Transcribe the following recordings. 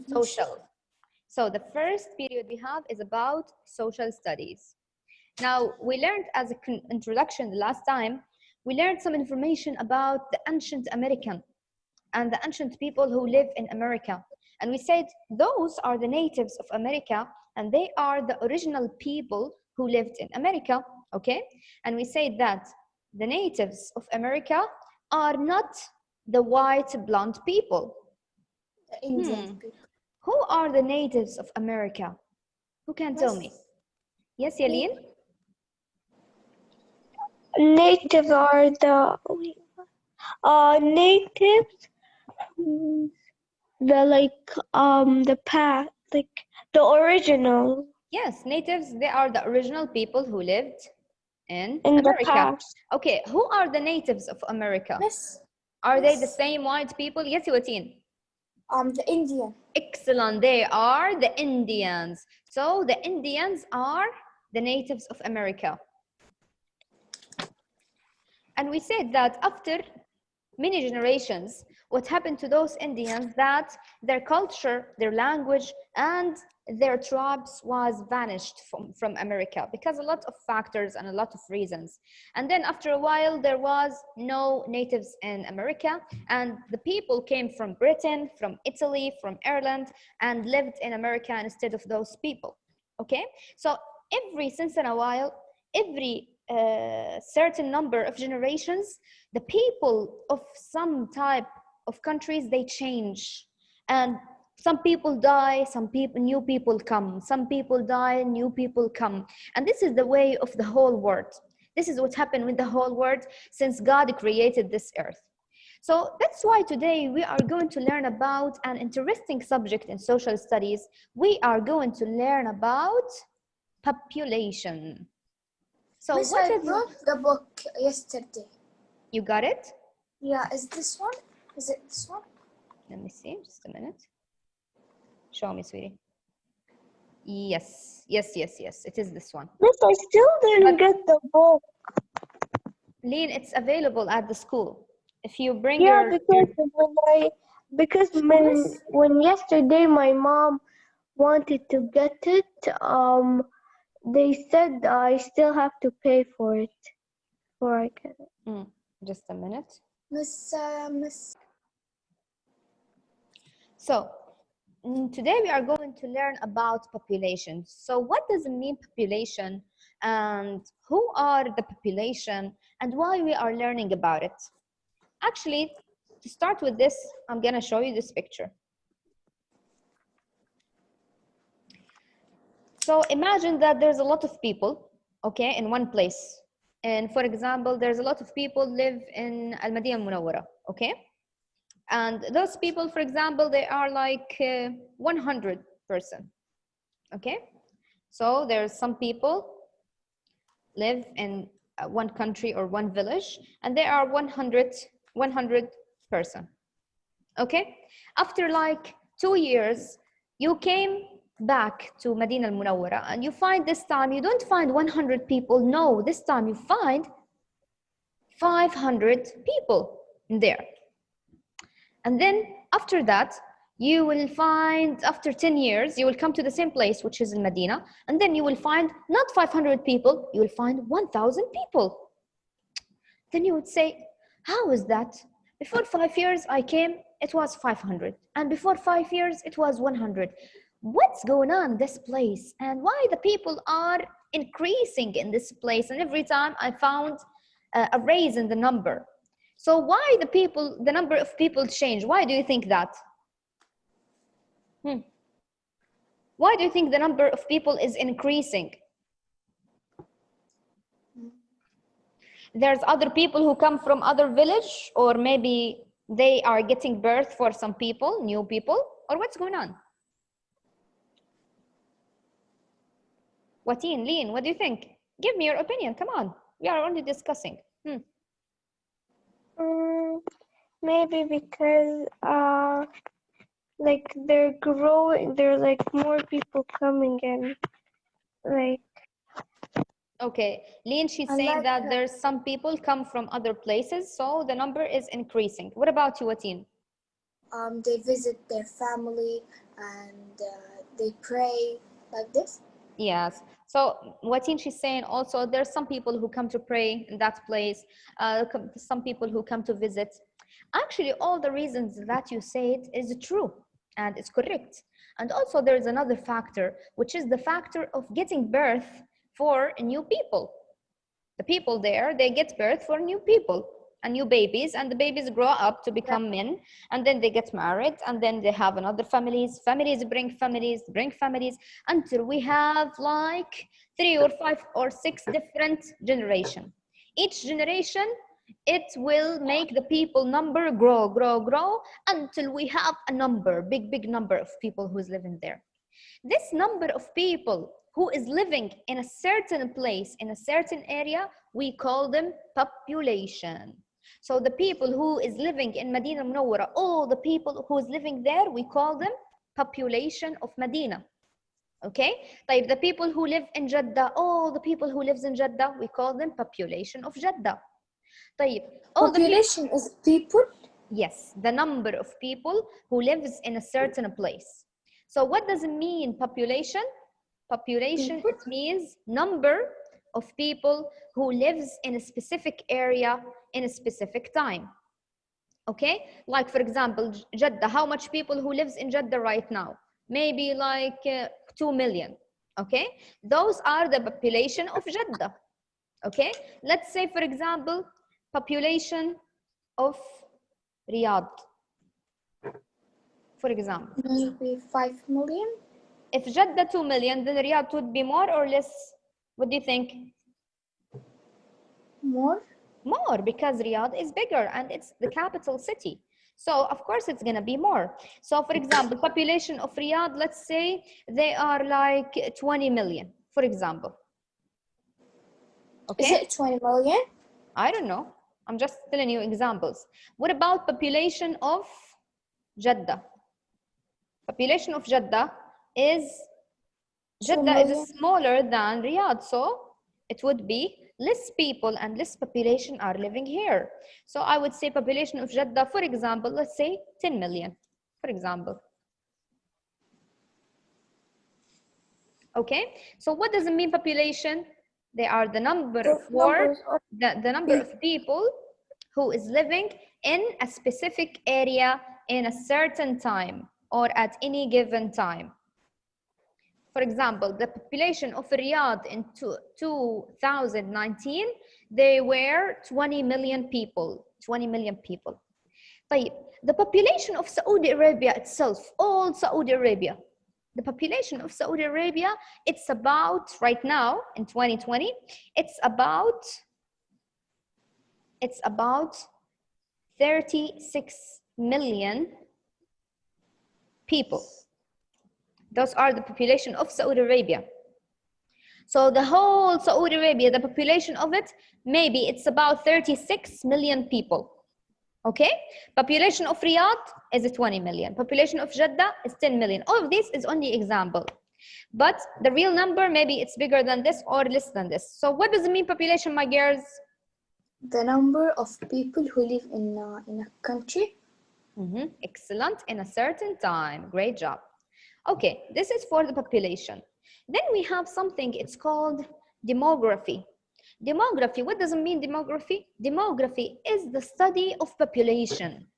Social. So the first period we have is about social studies. Now, we learned as an introduction the last time, we learned some information about the ancient American and the ancient people who live in America. And we said those are the natives of America and they are the original people who lived in America, okay? And we said that the natives of America are not the white blonde people. The Indian people. Who are the natives of America? Who can tell me? Yes, Yaleen? Natives are the natives, the past, like the original. Yes, natives, they are the original people who lived in the America. past. Okay, who are the natives of America? Yes. Are they the same white people? Yes, Yatin. The Indian. Excellent, they are the Indians. So the Indians are the natives of America. And we said that after many generations, what happened to those Indians, that their culture, their language, and their tribes was vanished from America because a lot of factors and a lot of reasons. And then after a while, there was no natives in America, and the people came from Britain, from Italy, from Ireland, and lived in America instead of those people, okay? So since in a while, every certain number of generations, the people of some type of countries, they change, and some people die, new people come, some people die, new people come, and this is the way of the whole world. This is what happened with the whole world since God created this earth. So that's why today we are going to learn about an interesting subject in social studies. We are going to learn about population. So Miss, what I is brought the book yesterday. You got it? Yeah, is this one? Is it this one? Let me see, just a minute. Show me, sweetie. Yes, it is this one. Miss, I still didn't get the book. Lean, it's available at the school. If you bring because when yesterday my mom wanted to get it, they said I still have to pay for it before I get it. Just a minute. Miss. So today we are going to learn about population. So what does it mean, population, and who are the population, and why we are learning about it? Actually, to start with this, I'm gonna show you this picture. So imagine that there's a lot of people, okay, in one place. And for example, there's a lot of people live in Al-Madinah Al-Munawwara, okay? And those people, for example, they are like 100 person, okay? So there's some people live in one country or one village, and they are 100 person, okay? After like 2 years, you came back to Medina al-Munawwara and you find this time, you don't find 100 people, no, this time you find 500 people there. And then after that, you will find, after 10 years, you will come to the same place, which is in Medina, and then you will find not 500 people, you will find 1,000 people. Then you would say, how is that? Before 5 years I came, it was 500, and before 5 years it was 100. What's going on in this place, and why the people are increasing in this place, and every time I found a raise in the number? So why the number of people change? Why do you think that? Why do you think the number of people is increasing? There's other people who come from other village, or maybe they are getting birth for some people, new people, or what's going on? Wateen, Lean, what do you think? Give me your opinion, come on. We are only discussing. Maybe because like they're growing, there are like more people coming in, like. Okay, Lean, she's saying that there's some people come from other places, so the number is increasing. What about you, Wateen? they visit their family and they pray like this. Yes. So what she's saying also, there's some people who come to pray in that place, some people who come to visit. Actually, all the reasons that you said is true and it's correct. And also there's another factor, which is the factor of getting birth for new people. The people there, they get birth for new people and new babies, and the babies grow up to become men, and then they get married, and then they have another families bring families until we have like 3 or 5 or 6 different generations. Each generation, it will make the people number grow until we have a number, big number of people who's living there. This number of people who is living in a certain place, in a certain area, we call them population. So the people who is living in Medina Munawwara, all the people who is living there, we call them population of Medina. Okay? طيب, the people who live in Jeddah, all the people who lives in Jeddah, we call them population of Jeddah. طيب, all Population is people? Yes, the number of people who lives in a certain place. So what does it mean, population? Population, it means number of people who lives in a specific area in a specific time. Okay, like for example, Jeddah, how much people who lives in Jeddah right now? Maybe like 2 million. Okay, those are the population of Jeddah. Okay, let's say for example, population of Riyadh, for example. Maybe 5 million? If Jeddah 2 million, then Riyadh would be more or less? What do you think? More? More, because Riyadh is bigger and it's the capital city. So of course it's gonna be more. So for example, population of Riyadh, let's say they are like 20 million, for example. Okay? Is it 20 million? I don't know. I'm just telling you examples. What about population of Jeddah? Population of Jeddah is smaller than Riyadh, so it would be less people and less population are living here. So I would say population of Jeddah, for example, let's say 10 million, for example. Okay, so what does it mean population? They are the number the number of people who is living in a specific area in a certain time or at any given time. For example, the population of Riyadh in 2019, they were 20 million people, 20 million people. طيب, the population of Saudi Arabia itself, all Saudi Arabia, the population of Saudi Arabia, it's about, right now in 2020, it's about 36 million people. Those are the population of Saudi Arabia. So the whole Saudi Arabia, the population of it, maybe it's about 36 million people. Okay? Population of Riyadh is 20 million. Population of Jeddah is 10 million. All of this is only example. But the real number, maybe it's bigger than this or less than this. So what does it mean population, my girls? The number of people who live in a country. Excellent. In a certain time. Great job. Okay, this is for the population. Then we have something, it's called demography. Demography, what does it mean, demography? Demography is the study of population.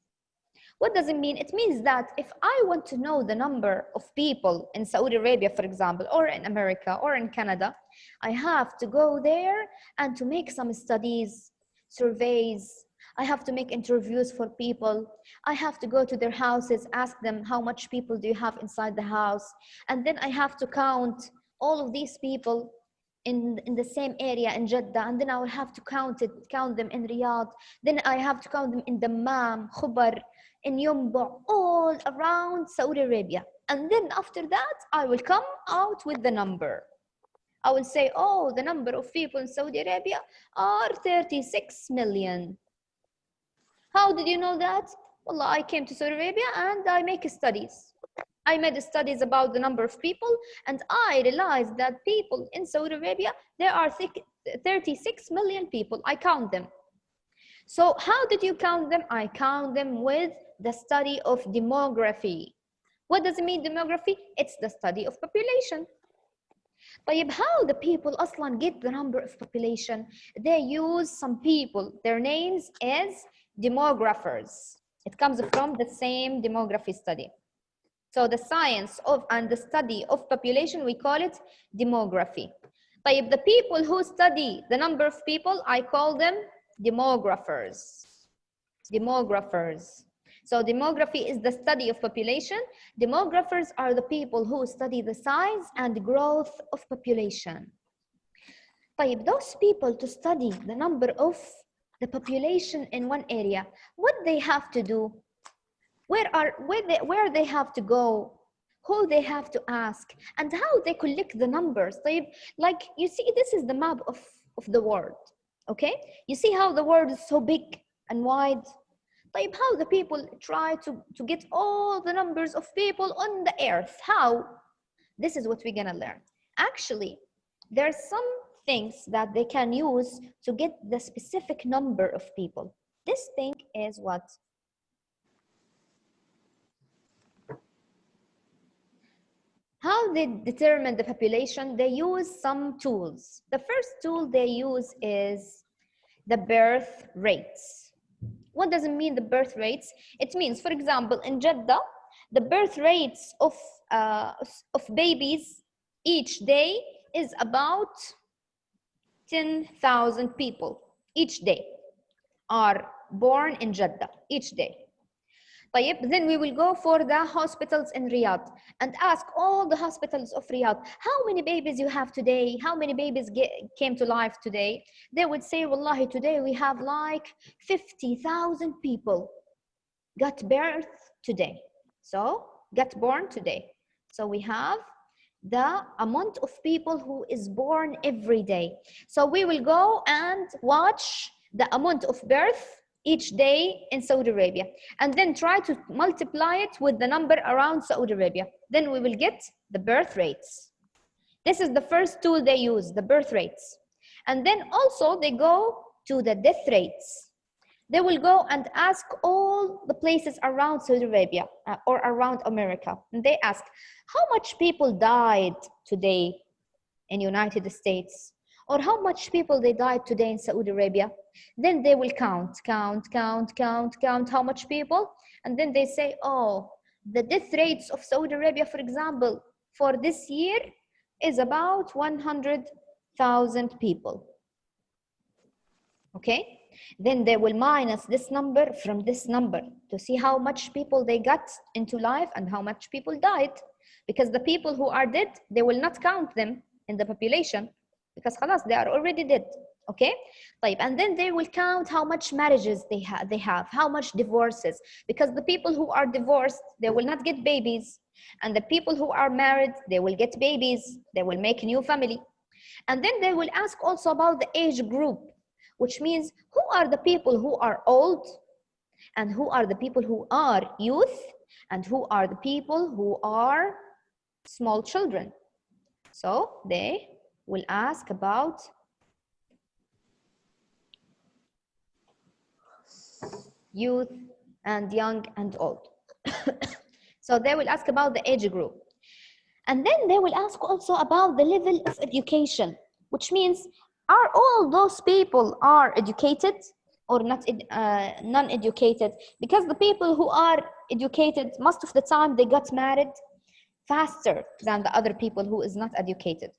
What does it mean? It means that if I want to know the number of people in Saudi Arabia, for example, or in America, or in Canada, I have to go there and to make some studies, surveys. I have to make interviews for people. I have to go to their houses, ask them how much people do you have inside the house. And then I have to count all of these people in the same area in Jeddah. And then I will have to count them in Riyadh. Then I have to count them in Dammam, Khubar, in Yumbu, all around Saudi Arabia. And then after that, I will come out with the number. I will say, oh, the number of people in Saudi Arabia are 36 million. How did you know that? Well, I came to Saudi Arabia and I make studies. I made studies about the number of people and I realized that people in Saudi Arabia, there are 36 million people. I count them. So how did you count them? I count them with the study of demography. What does it mean, demography? It's the study of population. طيب, how the people أصلاً get the number of population? They use some people, their names is demographers. It comes from the same demography study. So the science of and the study of population, we call it demography. طيب, the people who study the number of people, I call them demographers. Demographers. So demography is the study of population. Demographers are the people who study the size and growth of population. طيب, those people to study the number of the population in one area, what they have to do? Where they have to go? Who they have to ask? And how they collect the numbers? طيب, like you see, this is the map of the world. Okay? You see how the world is so big and wide? طيب, how the people try to get all the numbers of people on the earth? How? This is what we're gonna learn. Actually, there are some things that they can use to get the specific number of people. This thing is what? How they determine the population? They use some tools. The first tool they use is the birth rates. What does it mean, the birth rates? It means, for example, in Jeddah, the birth rates of babies each day is about 10,000 people each day are born in Jeddah each day. طيب, then we will go for the hospitals in Riyadh and ask all the hospitals of Riyadh, how many babies you have today? How many babies came to life today? They would say, wallahi, today we have like 50,000 people got birth today. So, got born today. So we have the amount of people who is born every day. So we will go and watch the amount of birth each day in Saudi Arabia, and then try to multiply it with the number around Saudi Arabia. Then we will get the birth rates. This is the first tool they use, the birth rates. And then also they go to the death rates. They will go and ask all the places around Saudi Arabia or around America. And they ask, how much people died today in United States? Or how much people they died today in Saudi Arabia? Then they will count how much people. And then they say, oh, the death rates of Saudi Arabia, for example, for this year is about 100,000 people. Okay? Then they will minus this number from this number to see how much people they got into life and how much people died. Because the people who are dead, they will not count them in the population because خلاص, they are already dead. Okay? طيب, and then they will count how much marriages they have, how much divorces. Because the people who are divorced, they will not get babies. And the people who are married, they will get babies. They will make a new family. And then they will ask also about the age group, which means who are the people who are old and who are the people who are youth and who are the people who are small children. So they will ask about youth and young and old. So they will ask about the age group. And then they will ask also about the level of education, which means are all those people are educated or not non-educated? Because the people who are educated, most of the time they got married faster than the other people who is not educated.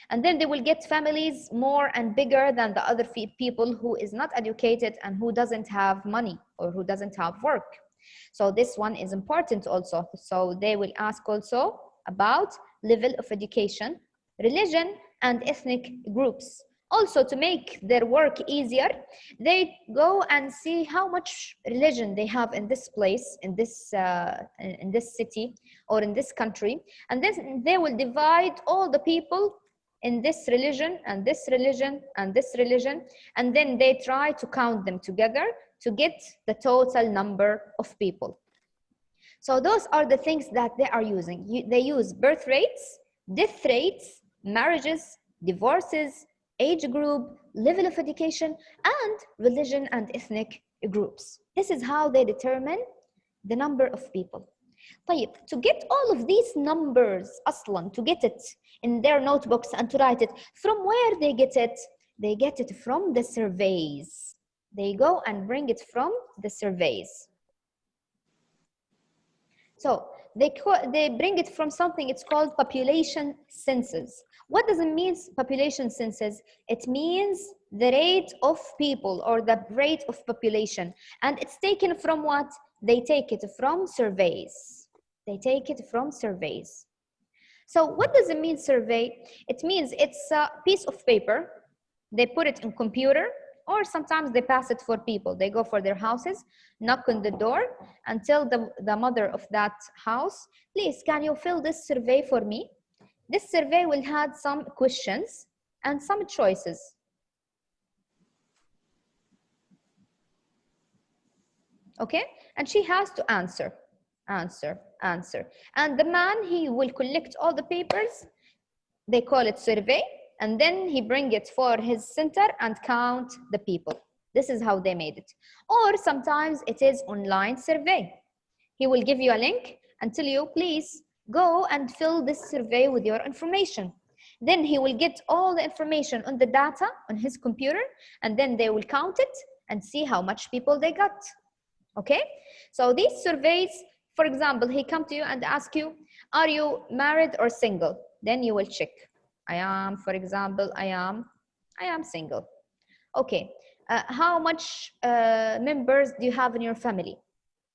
And then they will get families more and bigger than the other people who is not educated and who doesn't have money or who doesn't have work. So this one is important also. So they will ask also about level of education, religion, and ethnic groups. Also, to make their work easier, they go and see how much religion they have in this place, in this city or in this country. And then they will divide all the people in this religion and this religion and this religion. And then they try to count them together to get the total number of people. So those are the things that they are using. They use birth rates, death rates, marriages, divorces, age group, level of education, and religion and ethnic groups. This is how they determine the number of people. طيب, to get all of these numbers أصلاً, to get it in their notebooks and to write it, from where they get it? They get it from the surveys. They go and bring it from the surveys. So they bring it from something, it's called population census. What does it mean, population census? It means the rate of people or the rate of population. And it's taken from what? They take it from surveys. They take it from surveys. So what does it mean, survey? It means it's a piece of paper. They put it in computer, or sometimes they pass it for people. They go for their houses, knock on the door, and tell the mother of that house, please, can you fill this survey for me? This survey will have some questions and some choices. Okay, and she has to answer. And the man, he will collect all the papers. They call it survey. And then he bring it for his center and count the people. This is how they made it. Or sometimes it is online survey. He will give you a link and tell you, please go and fill this survey with your information. Then he will get all the information on the data on his computer, and then they will count it and see how much people they got. Okay? So these surveys, for example, he come to you and ask you, are you married or single? Then you will check. I am, for example, I am single. Okay, how much members do you have in your family?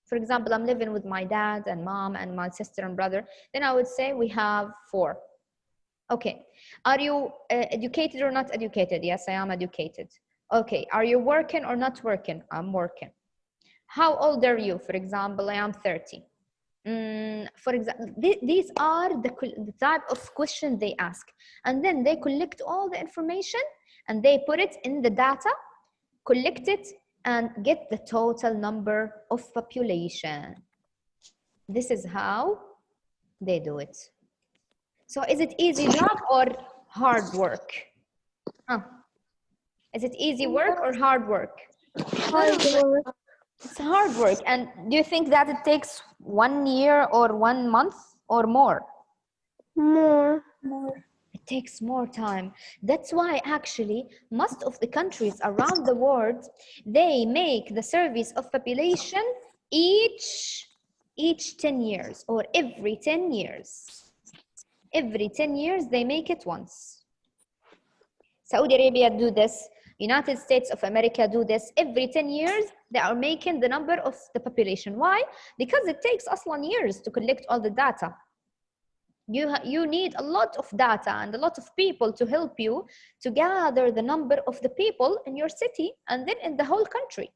For example, I'm living with my dad and mom and my sister and brother. Then I would say we have 4. Okay, are you educated or not educated? Yes, I am educated. Okay, are you working or not working? I'm working. How old are you? For example, I am 30. For example, these are the type of questions they ask, and then they collect all the information and they put it in the data, collect it, and get the total number of population. This is how they do it. So is it easy job or hard work? Is it easy work or hard work? Hard work. It's hard work. And do you think that it takes 1 year or 1 month or more? More. It takes more time. That's why actually most of the countries around the world, they make the surveys of population each 10 years or every 10 years. Every 10 years they make it once. Saudi Arabia do this. United States of America do this. Every 10 years, they are making the number of the population. Why? Because it takes us 1 year to collect all the data. You need a lot of data and a lot of people to help you to gather the number of the people in your city and then in the whole country.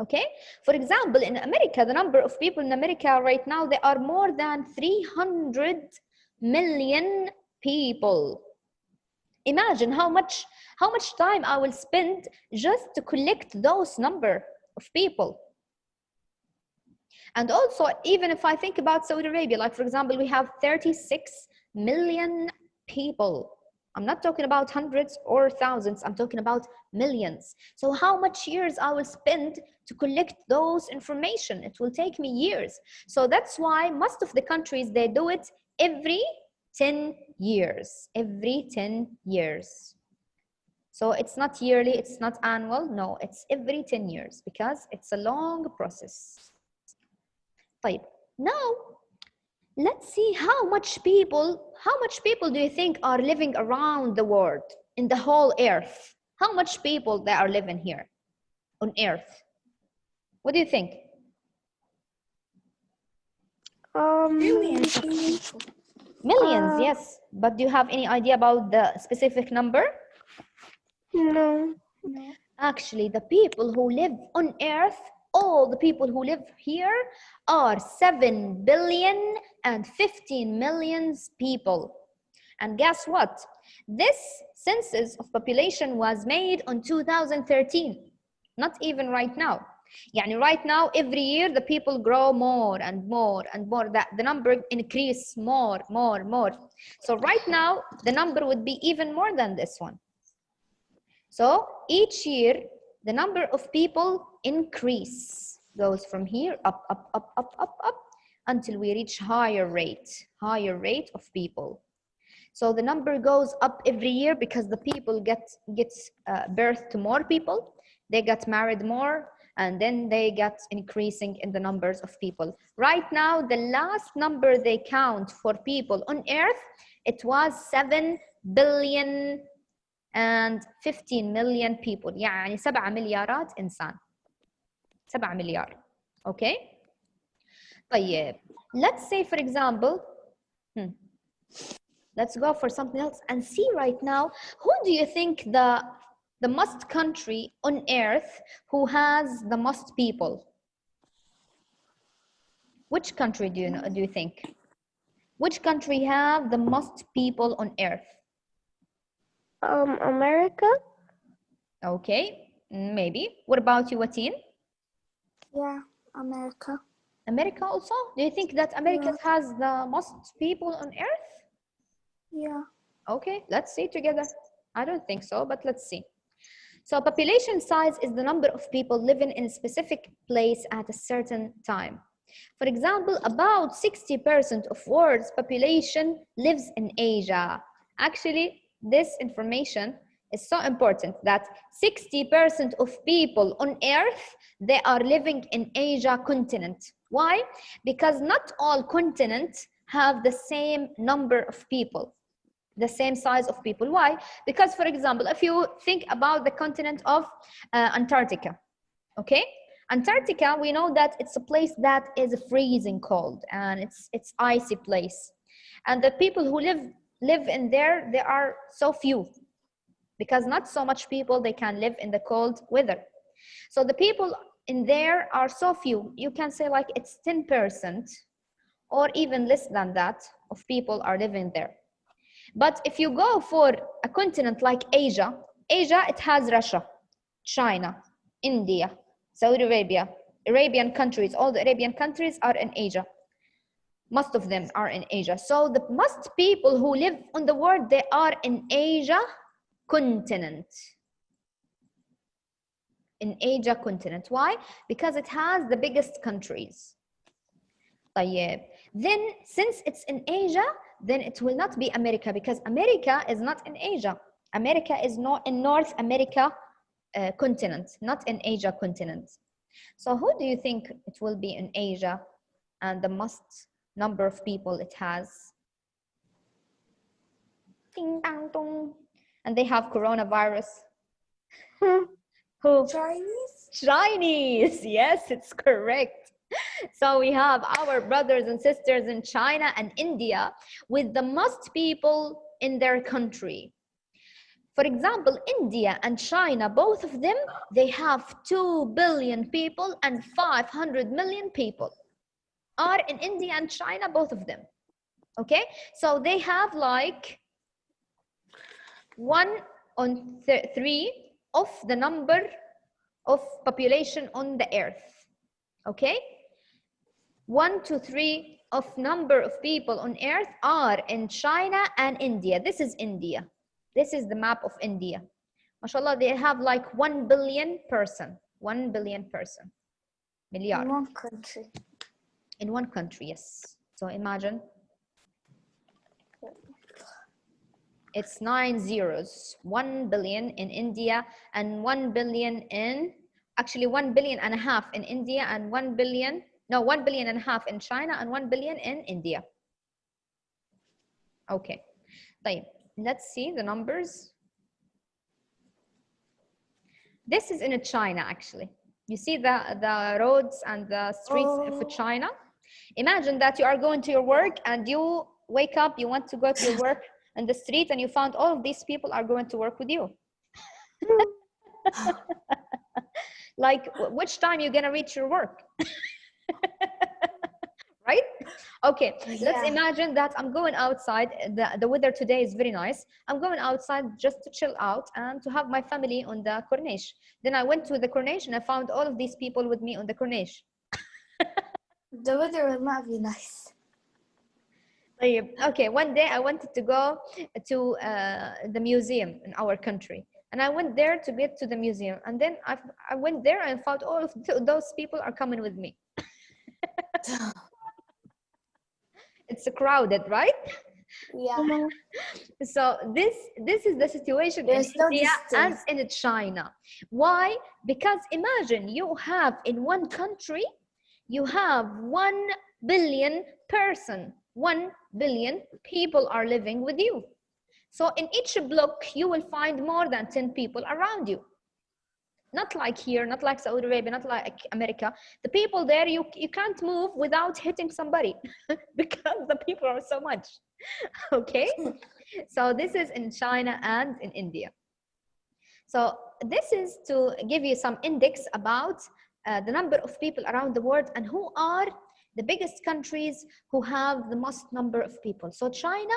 Okay? For example, in America, the number of people in America right now, they are more than 300 million people. Imagine how much time I will spend just to collect those number of people. And also, even if I think about Saudi Arabia, like for example, we have 36 million people. I'm not talking about hundreds or thousands, I'm talking about millions. So how much years I will spend to collect those information? It will take me years. So that's why most of the countries, they do it every 10 years, every 10 years. So it's not yearly, it's not annual, no, it's every 10 years because it's a long process. طيب, now let's see how much people do you think are living around the world, in the whole earth? How much people that are living here on earth? What do you think? Millions of people. Millions, yes. But do you have any idea about the specific number? No. Actually, the people who live on earth, all the people who live here are 7 billion and 15 million people. And guess what? This census of population was made in 2013, not even right now. Yani right now, every year, the people grow more and more and more. The number increase more. So right now, the number would be even more than this one. So each year, the number of people increase. Goes from here up, up, up, up, up, up until we reach higher rate of people. So the number goes up every year because the people gets birth to more people, they get married more, and then they get increasing in the numbers of people. Right now, the last number they count for people on Earth, it was 7 billion and 15 million people. يعني 7 مليارات إنسان. 7 مليار. Okay? طيب, let's say for example, let's go for something else and see right now, who do you think the most country on Earth who has the most people? Which country do you think? Which country have the most people on Earth? America? Okay, maybe. What about you, Watin? Yeah, America. America also? Do you think that America has the most people on Earth? Yeah. Okay, let's see together. I don't think so, but let's see. So population size is the number of people living in a specific place at a certain time. For example, about 60% of world's population lives in Asia. Actually, this information is so important that 60% of people on Earth, they are living in Asia continent. Why? Because not all continents have the same number of people, the same size of people. Why? Because, for example, if you think about the continent of Antarctica, okay? Antarctica, we know that it's a place that is freezing cold and it's icy place. And the people who live in there, they are so few because not so much people, they can live in the cold weather. So the people in there are so few. You can say like it's 10% or even less than that of people are living there. But if you go for a continent like Asia, it has Russia, China, India, Saudi Arabia, Arabian countries. All the Arabian countries are in Asia. Most of them are in Asia. So the most people who live on the world, they are in Asia continent. In Asia continent. Why? Because it has the biggest countries. Then since it's in Asia, then it will not be America because America is not in Asia. America is not in North America continent, not in Asia continent. So who do you think it will be in Asia and the most number of people it has? Ding dang dong. And they have coronavirus. Who? Chinese? Chinese, yes, it's correct. So we have our brothers and sisters in China and India with the most people in their country. For example, India and China, both of them, they have 2 billion people and 500 million people are in India and China, both of them. Okay, so they have like 1/3 of the number of population on the earth. Okay, 1 to 3 of number of people on earth are in China and India. This is India. This is the map of India. MashaAllah, they have like 1 billion person. 1 billion person. Milliard. In one country. In one country, yes. So imagine. It's 9 zeros. 1 billion in India and 1 billion in, actually 1 billion and a half in India and 1 billion, no, 1 billion and a half in China and 1 billion in India. Okay. طيب, let's see the numbers. This is in China, actually. You see the roads and the streets for China? Imagine that you are going to your work and you wake up, you want to go to your work in the street and you found all of these people are going to work with you. Like, which time you're gonna reach your work? Right? Okay, let's imagine that I'm going outside. The weather today is very nice. I'm going outside just to chill out and to have my family on the Corniche. Then I went to the Corniche and I found all of these people with me on the Corniche. The weather will not be nice. Okay, one day I wanted to go to the museum in our country. And I went there to get to the museum. And then I went there and found all of those people are coming with me. It's crowded, right? Yeah. So this is the situation in There's no India and distance. in China. Why? Because imagine you have in one country, you have 1 billion person, 1 billion people are living with you. So in each block, you will find more than 10 people around you. Not like here, not like Saudi Arabia, not like America. The people there, you can't move without hitting somebody because the people are so much. Okay? So this is in China and in India. So this is to give you some index about the number of people around the world and who are the biggest countries who have the most number of people. So China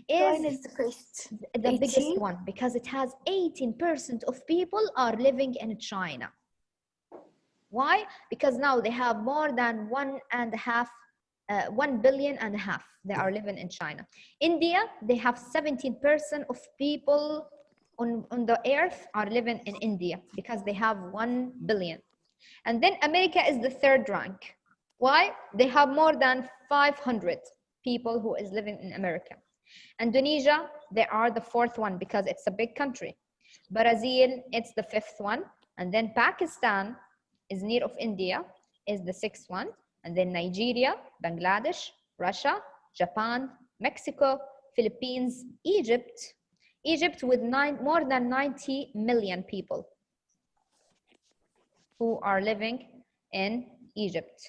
is the first. the biggest 18? one because it has 18% of people are living in China. Why? Because now they have more than 1 billion and a half they are living in China. India, they have 17% of people on the earth are living in India because they have 1 billion. And then America is the third rank. Why? They have more than 500 people who is living in America. Indonesia, they are the fourth one because it's a big country. Brazil, it's the fifth one. And then Pakistan is near of India, is the sixth one. And then Nigeria, Bangladesh, Russia, Japan, Mexico, Philippines, Egypt. Egypt with more than 90 million people who are living in Egypt.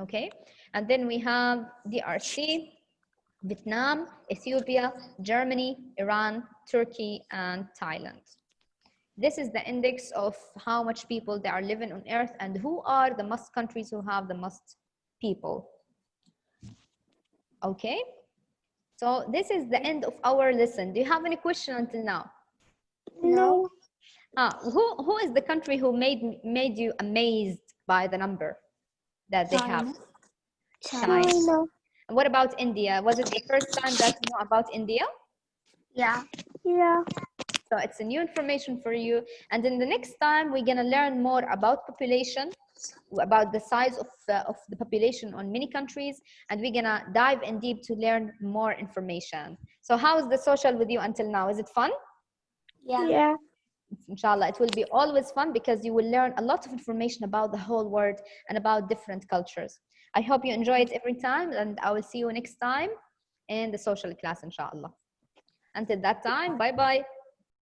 Okay, and then we have DRC, Vietnam, Ethiopia, Germany, Iran, Turkey, and Thailand. This is the index of how much people they are living on earth and who are the most countries who have the most people. Okay, so this is the end of our lesson. Do you have any question until now? No. Who is the country who made you amazed by the number that they have? China. And what about India? Was it the first time that you know about India? Yeah. Yeah. So it's a new information for you. And then the next time we're gonna learn more about population, about the size of the population on many countries, and we're gonna dive in deep to learn more information. So how is the social with you until now? Is it fun? Yeah. Yeah. Inshallah, it will be always fun because you will learn a lot of information about the whole world and about different cultures. I hope you enjoy it every time, and I will see you next time in the social class, inshallah. Until that time, bye-bye.